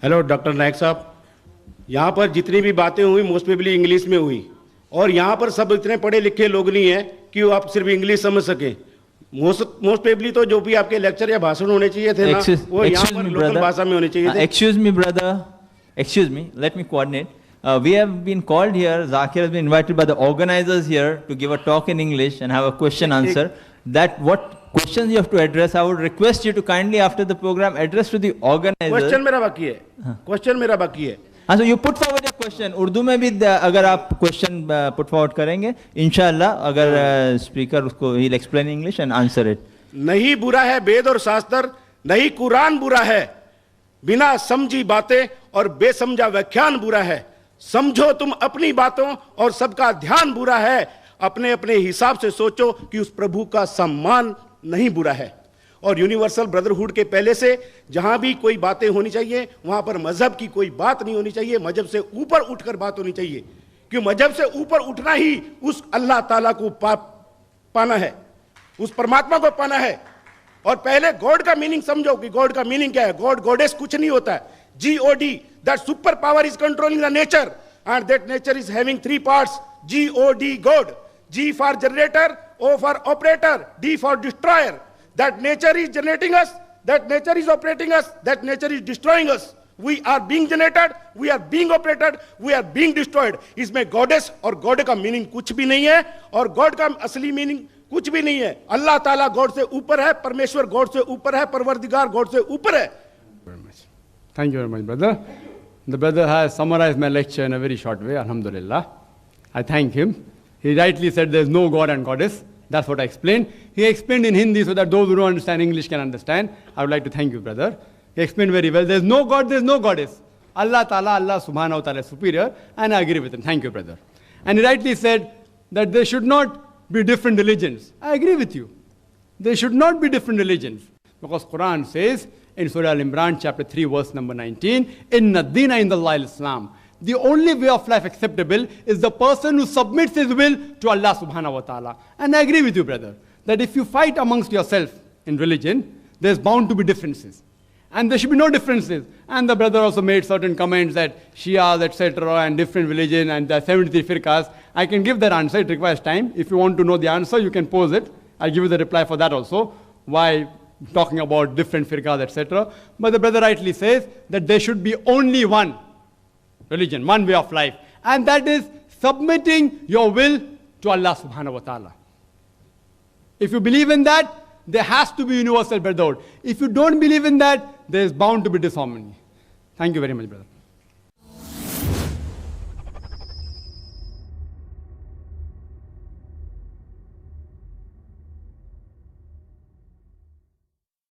Hello doctor नायक साहब, यहाँ पर जितनी भी बातें हुई मोस्ट प्रोबेबली इंग्लिश में हुई, और यहाँ पर सब इतने पढ़े लिखे लोग नहीं हैं कि वो आप सिर्फ इंग्लिश समझ सकें। मोस्ट प्रोबेबली तो जो भी आपके लेक्चर या भाषण होने चाहिए थे ना, वो यहाँ पर लोकल भाषा में होने चाहिए थे। Excuse me, brother. Excuse me. Let me coordinate. We have been called here. Zakir has been invited by the organizers here to give a talk in English and have a question answer. That what questions you have to address, I would request you to kindly after the program address to the organizer. Question मेरा बाकी है, question मेरा बाकी है। हाँ, so you put forward your question. Urdu में भी अगर आप क्वेश्चन put forward करेंगे, इंशाल्लाह अगर स्पीकर उसको he'll explain English and answer it. नहीं बुरा है वेद और शास्त्र, नहीं कुरान बुरा है, बिना समझी बातें और बेसमझा व्याख्यान बुरा है। समझो तुम अपनी बातों और सबका ध्यान बुरा है। अपने अपने हिसाब से सोचो कि उस प्रभु का सम्मान नहीं बुरा है। और यूनिवर्सल ब्रदरहुड के पहले से जहां भी कोई बातें होनी चाहिए वहां पर मजहब की कोई बात नहीं होनी चाहिए, मजहब से ऊपर उठकर बात होनी चाहिए, क्योंकि मजहब से ऊपर उठना ही उस अल्लाह ताला को पाना है, उस परमात्मा को पाना है। और पहले गॉड का मीनिंग समझो कि गॉड का मीनिंग क्या है। गॉड गॉडेस कुछ नहीं होता है। GOD, that super power is controlling the nature and that nature is having 3 parts. GOD, God. G for generator, O for operator, D for destroyer. That nature is generating us, that nature is operating us, that nature is destroying us. We are being generated, we are being operated, we are being destroyed. इसमें goddess और God का meaning कुछ भी नहीं है, और God का असली मीनिंग कुछ भी नहीं है। अल्लाह ताला गॉड से ऊपर है, परमेश्वर गॉड से ऊपर है, परवरदिगार गॉड से ऊपर है। Thank you very much, brother. The brother has summarized my lecture in a very short way, alhamdulillah. I thank him. He rightly said there is no God and goddess. That's what I explained. He explained in Hindi so that those who don't understand English can understand. I would like to thank you, brother. He explained very well. There is no God, there is no goddess. Allah Ta'ala, Allah Subhanahu wa Ta'ala is superior, and I agree with him. Thank you, brother. And he rightly said that there should not be different religions. I agree with you. There should not be different religions. Because Quran says in Surah Al-Imran, chapter 3, verse number 19, Inna Dina Indallahi Islam. The only way of life acceptable is the person who submits his will to Allah subhanahu wa ta'ala. And I agree with you, brother, that if you fight amongst yourself in religion, there's bound to be differences. And there should be no differences. And the brother also made certain comments that Shias, etc., and different religion, and the 73 firqas. I can give that answer. It requires time. If you want to know the answer, you can pose it. I'll give you the reply for that also. Why talking about different firqas, etc. But the brother rightly says that there should be only one religion, one way of life, and that is submitting your will to Allah subhanahu wa ta'ala. If you believe in that, there has to be universal brotherhood. If you don't believe in that, there is bound to be disharmony. Thank you very much, brother.